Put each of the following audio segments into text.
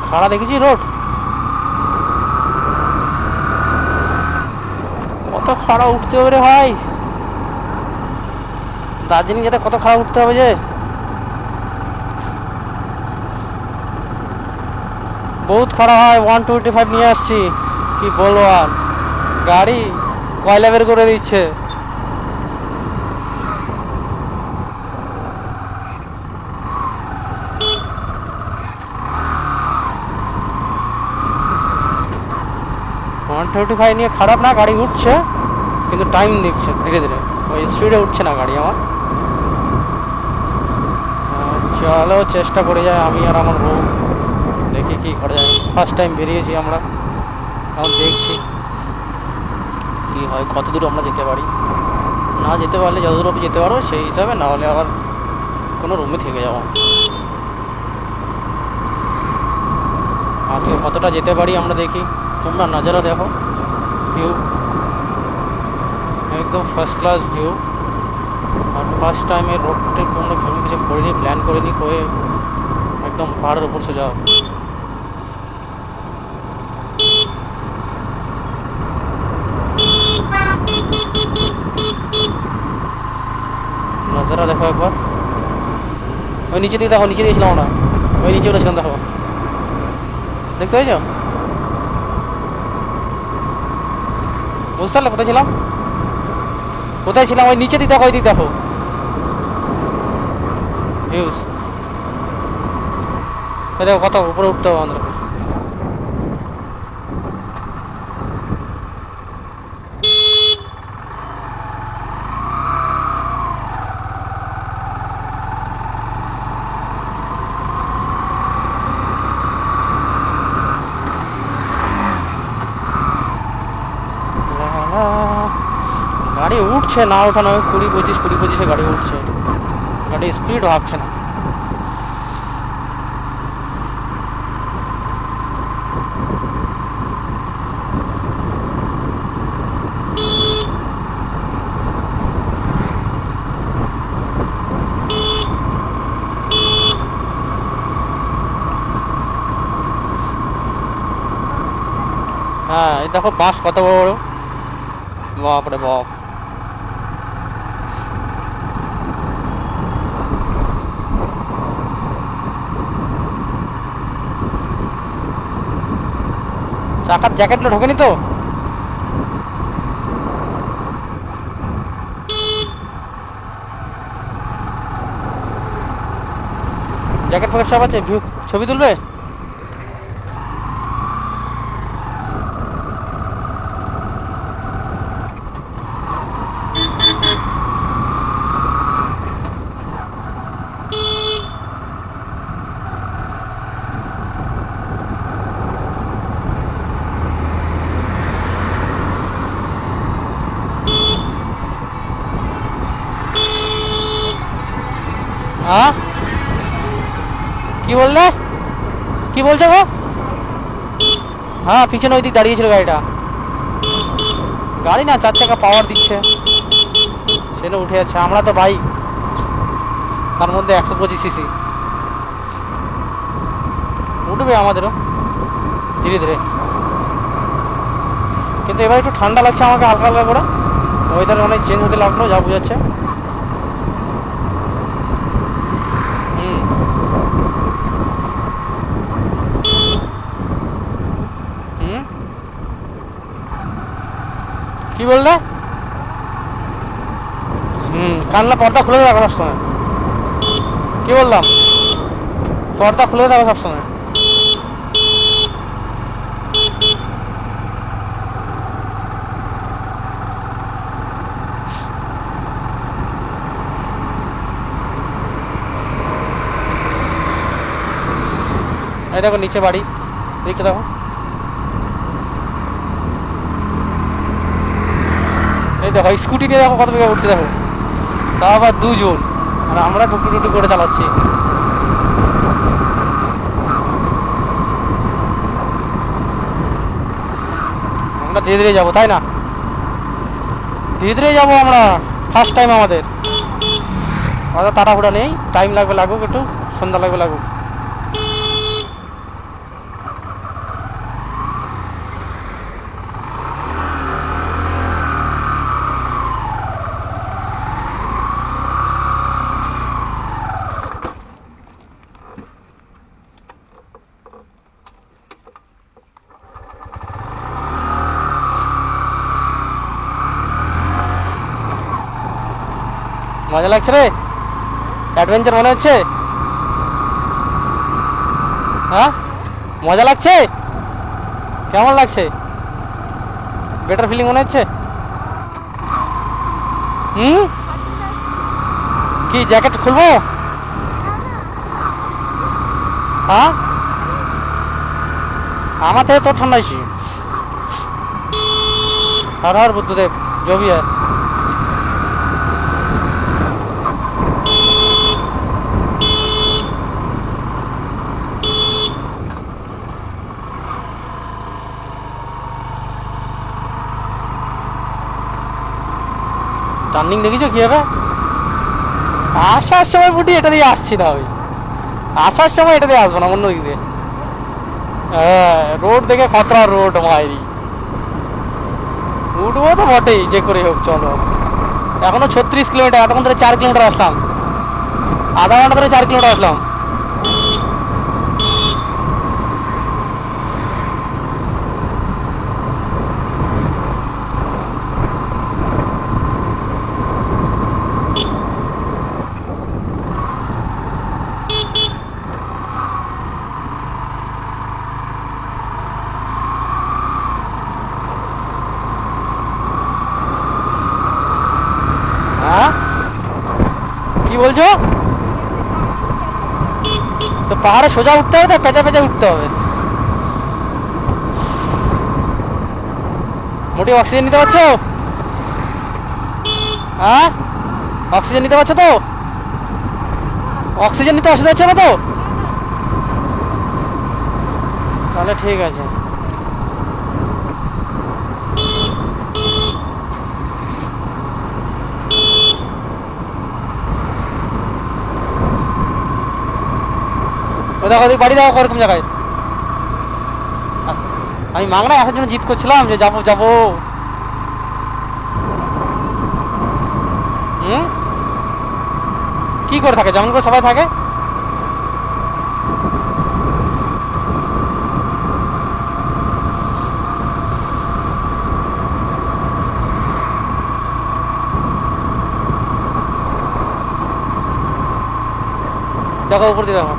খাড়া দেখেছি রোড, কত খাড়া উঠতে হবে রে ভাই। দার্জিলিং যেতে কত খাড়া উঠতে হবে যে, বহুত খাড়া হয়। 125 নিয়ে আসছি, কি বলবো আর, গাড়ি কয়লা বের করে দিচ্ছে। ওয়ান 25 নিয়ে খারাপ না, গাড়ি উঠছে কিন্তু টাইম দিচ্ছে ধীরে ধীরে, ওই স্পিডে উঠছে না গাড়ি আমার। চলো চেষ্টা করে যাই আমি আর আমার বউ, দেখি কি করা যায়। ফার্স্ট টাইম বেরিয়েছি আমরা, এখন দেখছি কি হয়, কত দূর আমরা যেতে পারি। না যেতে পারলে যতদূর অব্দি যেতে পারবো সেই হিসাবে, না হলে আবার কোনো রুমে থেকে যাবো। আজকে কতটা যেতে পারি আমরা দেখি। তোমরা নজারা দেখো, ভিউ একদম ফার্স্ট ক্লাস ভিউ। আর ফার্স্ট টাইমে রোড ট্রিপ আমরা কোনো কিছু করিনি, প্ল্যান করিনি, করে একদম পাহাড়ের উপর সোজা। নজারা দেখো একবার, ওই নিচে দিয়ে দেখো, নিচে দিয়েছিলাম আমরা, ওই নিচে উঠেছিলাম দেখো, দেখতে পেয়েছ? বুঝতে পারলে কোথায় ছিলাম, কোথায় ছিলাম? ওই নিচে দিয়ে দেখো, ওই দিক দেখো ভিউজ। দেখো কত উপরে উঠতে হবে আমাদের। গাড়ি উঠছে না, ওঠানো 20-25 গাড়ি উঠছে, গাড়ি স্পিড ভাবছে না। হ্যাঁ এই দেখো বাস কত বড় বড়, বাপরে বাপ। চাকার জ্যাকেটগুলো ঢোকেনি তো? জ্যাকেট ফ্যাকেট সব আছে, ছবি তুলবে? হ্যাঁ কি বললে, কি বলছো গো? হ্যাঁ পিছনে ওই দিক দাঁড়িয়েছিল গাড়িটা, গাড়ি না 4 চাকা পাওয়ার দিচ্ছে, সেটা উঠে যাচ্ছে। আমরা তো বাইক, তার মধ্যে 125 সিসি, উঠবে আমাদেরও ধীরে ধীরে। কিন্তু এবার একটু ঠান্ডা লাগছে আমাকে হালকা হালকা করে, ওয়েদার অনেক চেঞ্জ হতে লাগলো যা বোঝাচ্ছে। কি বললে? কানলা পর্দা খুলে রাখো সবসময়। কি বললাম? পর্দা খুলে রাখো সবসময়। এই দেখো নিচে বাড়ি, দেখতে দেখো, এই দেখো স্কুটি নিয়ে দেখো কত বেগে উঠছে দেখো, তা আবার দুজন, আর আমরা টুকটু টুকটু করে চালাচ্ছি। আমরা ধীরে ধীরে যাবো, তাই না? ধীরে ধীরে যাবো আমরা, ফার্স্ট টাইম আমাদের, অত তাড়াহুড়া নেই, টাইম লাগবে লাগুক, একটু সন্ধ্যা লাগবে লাগুক। মজা লাগছে রে? অ্যাডভেঞ্চার মনে হচ্ছে? হ্যাঁ, মজা লাগছে? কেমন লাগছে? বেটার ফিলিং মনে হচ্ছে? হুম, কি জ্যাকেট খুলবো? হ্যাঁ, আমার থেকে তোর ঠান্ডা বেশি। हर हर बुद्धदेव जो भी है। টার্নিং দেখেছো কি হবে? আসার সময় বুটি এটা দিয়ে আসছি না আমি, আসার সময় এটা দিয়ে আসবো না, অন্য দিক দিয়ে। হ্যাঁ, রোড দেখে খতরা রোড মাইরি। উঠবো তো বটেই, যে করে হোক চলো। এখনো 36 কিলোমিটার, এতক্ষণ ধরে 4 কিলোমিটার আসলাম, আধা ঘন্টা ধরে 4 কিলোমিটার আসলাম। হ্যাঁ, কি বলছো? তো পাহাড়ে সোজা উঠতে হবে তো পেঁচা পেঁচা উঠতে হবে? মোটে অক্সিজেন নিতে পারছো? হ্যাঁ, অক্সিজেন নিতে পারছো তো? অক্সিজেন নিতে অসুবিধা হচ্ছে না তো? তাহলে ঠিক আছে। ও দেখো, ওদিক বাড়ি দেখো ওরকম জায়গায়। আমি মাংনায় আসার জন্য জিদ করছিলাম যে যাবো যাবো। হুম, কি করে থাকে যেমন করে সবাই থাকে? দেখো উপর দিয়ে দেখো।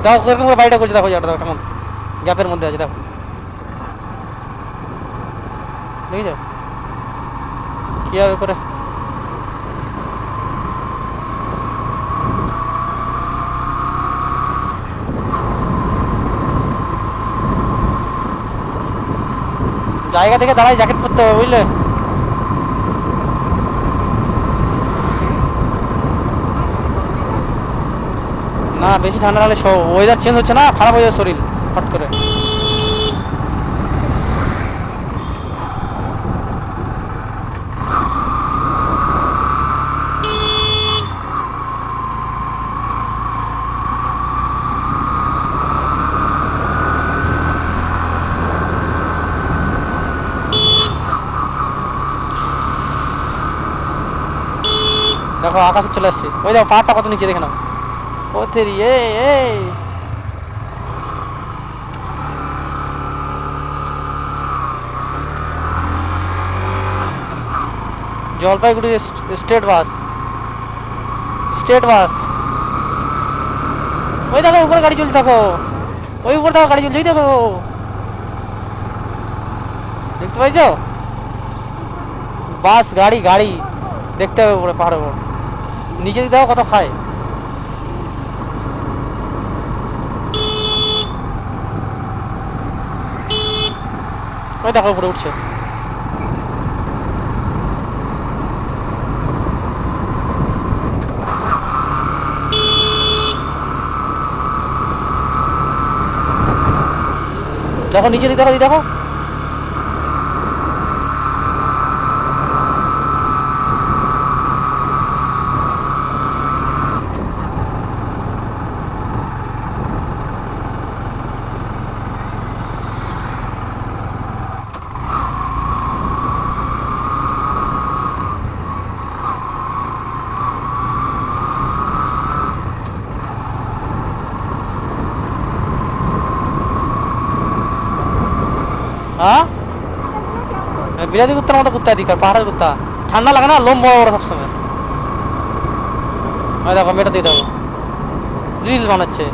দেখো এরকম করে বাড়িটা করছে, দেখো জায়গাটা দেখো কেমন গ্যাপের মধ্যে আছে, দেখো দেখি কিভাবে করে। জায়গা থেকে দাঁড়াই জ্যাকেট পরতে হবে, বুঝলে? না, বেশি ঠান্ডা লাগলে ওয়েদার চেঞ্জ হচ্ছে না, খারাপ হয়ে যাবে শরীর হট করে। দেখো আকাশে চলে আসছে, ওই দেখো পাহাড়টা কত নিচে, দেখে নাও। ও তেরি, এই Jalpaiguri state bus, state bus. ওই দেখো উপরে গাড়ি চলছে, দেখো ওই উপরে দেখো গাড়ি চলছে, ওই দেখো, দেখতে পাইছো? বাস, গাড়ি গাড়ি দেখতে হবে উপরে পাহাড়ের উপর। নিচে দেখো কত খায়। ওই দেখো উপরে উঠছে। দেখো নিচে দেখো, দেখো হ্যাঁ বিলাতি কুত্তার মতো কুত্তা দিক পাহাড়ের কুত্তা ঠান্ডা লাগে না লোম বড় বড় সবসময় দেখো মেয়েটা দিয়ে দেবো রিল বানাচ্ছে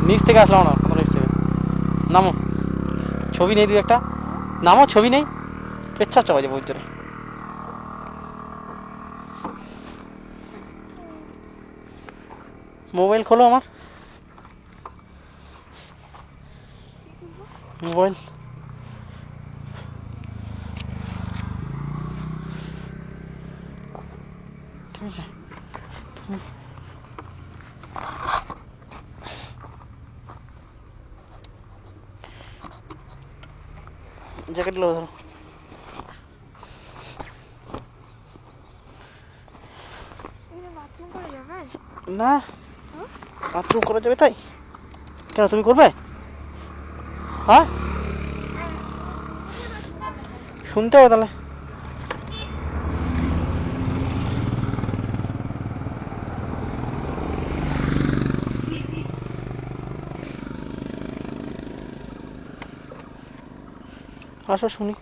নিচ থেকে আসলাম না কত নিচ থেকে নামো ছবি নেই দুই একটা নামো ছবি নেই পেচ্ছা চলে বহুত জোরে মোবাইল খোলো আমার মোবাইল ঠিক আছে জ্যাকেট লো ধরো না বাথরুম করা যাবে তাই কেন তুমি করবে হ্যাঁ শুনতে হবে তাহলে আসো শুনি